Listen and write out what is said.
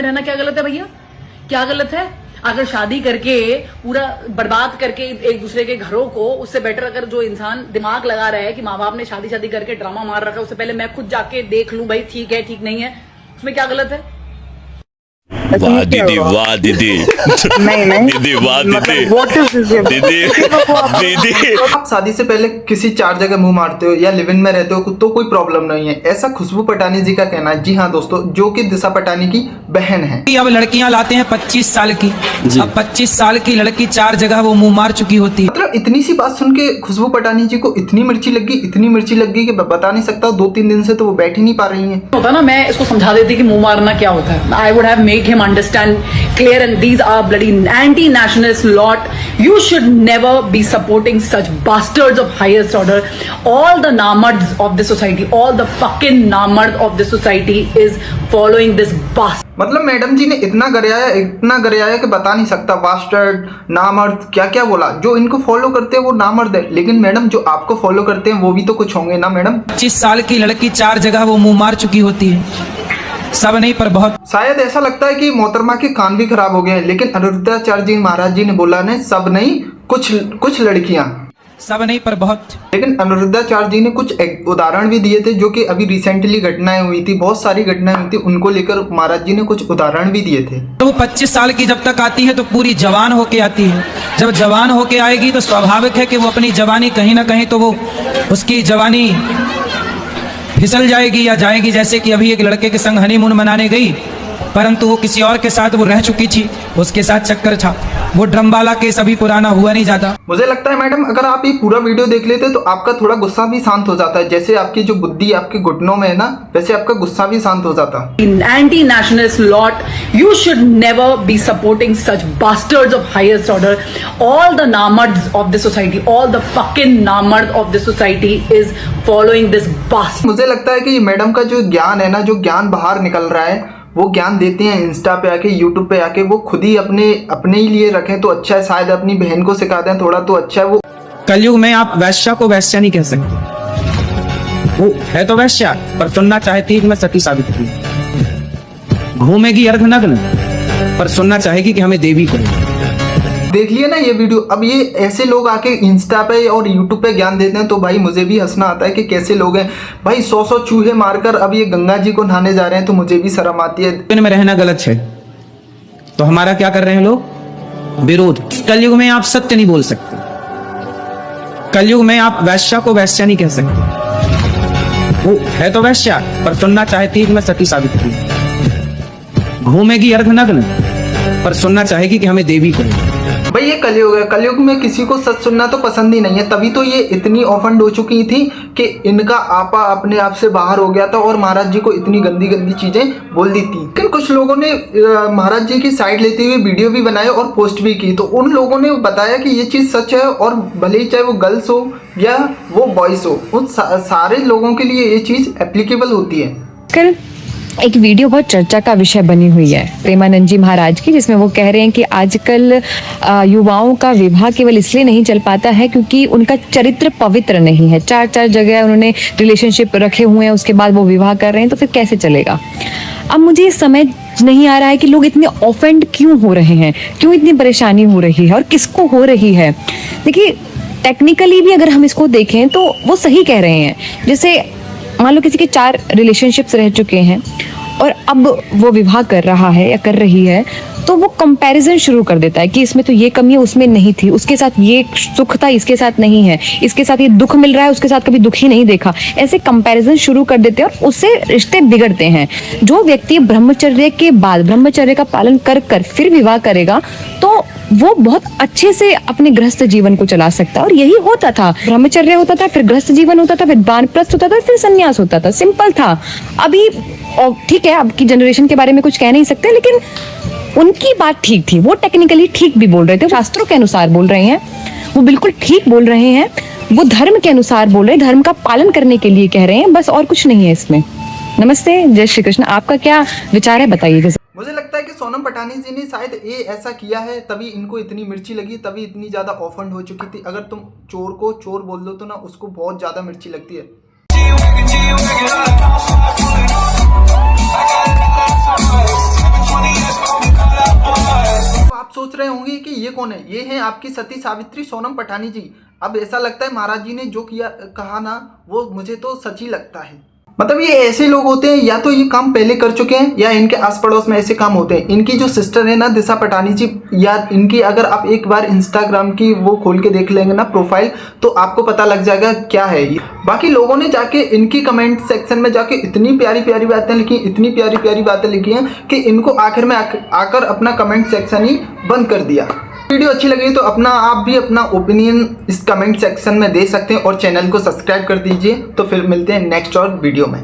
रहना क्या गलत है भैया? क्या गलत है? अगर शादी करके पूरा बर्बाद करके एक दूसरे के घरों को, उससे बेटर अगर जो इंसान दिमाग लगा रहा है कि माँ बाप ने शादी करके ड्रामा मार रखा है, उससे पहले मैं खुद जाके देख लूं भाई ठीक है ठीक नहीं है, उसमें क्या गलत है? वाह दीदी, वाह दीदी, नहीं दीदी, वाह दीदी, दीदी, दीदी। आप शादी से पहले किसी 4 जगह मुंह मारते हो या लिव इन में रहते हो तो कोई प्रॉब्लम नहीं है, ऐसा खुशबू पटानी जी का कहना है। जी हाँ दोस्तों, जो कि दिशा पटानी की बहन है। अब लड़कियां लाते हैं 25 साल की, अब 25 साल की लड़की 4 जगह वो मुंह मार चुकी होती है। मतलब इतनी सी बात सुन के खुशबू पटानी जी को इतनी मिर्ची लग गई, इतनी मिर्ची लग गई कि बता नहीं सकता। 2-3 दिन से तो वो बैठ ही नहीं पा रही है। होता ना, मैं इसको समझा देती कि मुंह मारना क्या होता है। I would have make him understand clear and these are bloody anti-nationalist lot. You should never be supporting such bastards of highest order. All the namards of the society, all the fucking namards of the society is following this bastard. मतलब madam जी ने इतना गरियाया कि बता नहीं सकता। Bastard, नामर्द, क्या क्या बोला। जो इनको फॉलो करते हैं वो नामर्द है, लेकिन मैडम जो आपको फॉलो करते हैं वो भी तो कुछ होंगे ना मैडम। 25 साल की लड़की 4 जगह वो मुंह मार चुकी होती है, सब नहीं पर बहुत। शायद ऐसा लगता है कि मोहतरमा के कान भी खराब हो गए हैं, लेकिन अनिरुद्धाचार्य जी महाराज जी ने बोला ने सब नहीं, कुछ लड़कियां, सब नहीं पर बहुत। लेकिन अनिरुद्धाचार्य जी ने कुछ उदाहरण भी दिए थे, जो कि अभी रिसेंटली घटनाएं हुई थी, बहुत सारी घटनाएं हुई थी, उनको लेकर महाराज जी ने कुछ उदाहरण भी दिए थे। तो वो 25 साल की जब तक आती है तो पूरी जवान होके आती है। जब जवान होके आएगी तो स्वाभाविक है कि वो अपनी जवानी कहीं ना कहीं तो वो उसकी जवानी फिसल जाएगी या जाएगी। जैसे कि अभी एक लड़के के संग हनीमून मनाने गई, परंतु वो किसी और के साथ वो रह चुकी थी, उसके साथ चक्कर था। वो ड्रम वाला केस अभी पुराना हुआ नहीं जाता। मुझे लगता है मैडम अगर आप ये पूरा वीडियो देख लेते तो आपका थोड़ा गुस्सा भी शांत हो जाता है। जैसे आपकी जो बुद्धि आपके घुटनों में है ना, वैसे आपका गुस्सा भी शांत हो जाता। Anti-nationalist lot. You should never be supporting such bastards of highest order. All the namards of the society, all the fucking namards of the society is following this bastard. मुझे लगता है कि मैडम का जो ज्ञान है ना, जो ज्ञान बाहर निकल रहा है, वो ज्ञान देते हैं इंस्टा पे आके, यूट्यूब पे आके, वो खुद ही अपने ही लिए रखें तो अच्छा है। शायद अपनी बहन को सिखा दें थोड़ा तो अच्छा है। वो कलयुग में आप वैश्या को वैश्या नहीं कह सकते। वो है तो वैश्या, पर सुनना चाहती है कि मैं सती साबित करूं। घूमेगी अर्धनग्न, पर सुनना चाहेगी कि हमें देवी को। देख लिया ना ये वीडियो। अब ये ऐसे लोग आके इंस्टा पे और यूट्यूब पे ज्ञान देते हैं तो भाई मुझे भी हंसना आता है कि कैसे लोग हैं भाई। 100 चूहे मारकर अब ये गंगा जी को नहाने जा रहे हैं तो मुझे भी शर्म आती है। इनमें रहना गलत है तो हमारा क्या कर रहे हैं लोग? विरोध। कलयुग में आप सत्य नहीं बोल सकते। कलयुग में आप वैश्या को वैश्या नहीं कह सकते। वो है तो वैश्या, पर सुनना चाहती है कि मैं सती साबित करूं। घूमेगी अर्धनग्न, पर सुनना चाहेगी कि हमें देवी को। भाई ये कलयुग है, कलयुग में किसी को सच सुनना तो पसंद ही नहीं है। तभी तो ये इतनी ऑफेंड हो चुकी थी कि इनका आपा अपने आप से बाहर हो गया था और महाराज जी को इतनी गंदी गंदी चीजें बोल दी थी। लेकिन कुछ लोगों ने महाराज जी की साइड लेते हुए वीडियो भी बनाए और पोस्ट भी की, तो उन लोगों ने बताया कि ये चीज सच है और भले ही चाहे वो गर्ल्स हो या वो बॉयज हो, उन सारे लोगों के लिए ये चीज एप्लीकेबल होती है। एक वीडियो बहुत चर्चा का विषय बनी हुई है प्रेमानंद जी महाराज की, जिसमें वो कह रहे हैं कि आजकल युवाओं का विवाह केवल इसलिए नहीं चल पाता है क्योंकि उनका चरित्र पवित्र नहीं है। 4 जगह उन्होंने रिलेशनशिप रखे हुए हैं, उसके बाद वो विवाह कर रहे हैं, तो फिर कैसे चलेगा? अब मुझे ये समझ नहीं आ रहा है कि लोग इतने ऑफेंड क्यों हो रहे हैं, क्यों इतनी परेशानी हो रही है और किसको हो रही है। देखिए टेक्निकली भी अगर हम इसको देखें तो वो सही कह रहे हैं। जैसे मान लो किसी के 4 रिलेशनशिप्स रह चुके हैं और अब वो विवाह कर रहा है या कर रही है, तो वो कंपैरिजन शुरू कर देता है कि इसमें तो ये कमी है, उसमें नहीं थी, उसके साथ ये सुख था, इसके साथ नहीं है, इसके साथ ये दुख मिल रहा है, उसके साथ कभी दुख ही नहीं देखा। ऐसे कंपैरिजन शुरू कर देते हैं और उससे रिश्ते बिगड़ते हैं। जो व्यक्ति ब्रह्मचर्य के बाद ब्रह्मचर्य का पालन कर फिर विवाह करेगा तो वो बहुत अच्छे से अपने गृहस्थ जीवन को चला सकता है। और यही होता था, ब्रह्मचर्य होता था, फिर गृहस्थ जीवन होता था, फिर वानप्रस्थ होता था, फिर संन्यास होता था। सिंपल था। अभी ठीक है, अब की जनरेशन के बारे में कुछ कह नहीं सकते, लेकिन उनकी बात ठीक थी। वो टेक्निकली ठीक भी बोल रहे थे, शास्त्रों के अनुसार बोल रहे हैं, वो बिल्कुल ठीक बोल रहे हैं, वो धर्म के अनुसार बोल रहे हैं, धर्म का पालन करने के लिए कह रहे हैं, बस और कुछ नहीं है इसमें। नमस्ते, जय श्री कृष्ण। आपका क्या विचार है, बताइएगा। मुझे लगता है कि सोनम पटानी जी ने शायद ये ऐसा किया है, तभी इनको इतनी मिर्ची लगी, तभी इतनी ज्यादा ऑफेंड हो चुकी थी। अगर तुम चोर को चोर बोल दो तो ना उसको बहुत ज्यादा मिर्ची लगती है। ये कौन है? ये हैं आपकी सती सावित्री सोनम पठानी जी। अब ऐसा लगता है महाराज जी ने जो किया कहा ना, वो मुझे तो सच ही लगता है। मतलब ये ऐसे लोग होते हैं, या तो ये काम पहले कर चुके हैं या इनके आस पड़ोस में ऐसे काम होते हैं। इनकी जो सिस्टर है ना दिशा पटानी जी, या इनकी अगर आप एक बार इंस्टाग्राम की वो खोल के देख लेंगे ना प्रोफाइल, तो आपको पता लग जाएगा क्या है ये। बाकी लोगों ने जाके इनकी कमेंट सेक्शन में जाके इतनी प्यारी प्यारी बातें लिखी, इतनी प्यारी प्यारी बातें लिखी हैं कि इनको आखिर में आकर अपना कमेंट सेक्शन ही बंद कर दिया। वीडियो अच्छी लगी तो आप भी अपना ओपिनियन इस कमेंट सेक्शन में दे सकते हैं और चैनल को सब्सक्राइब कर दीजिए। तो फिर मिलते हैं नेक्स्ट और वीडियो में।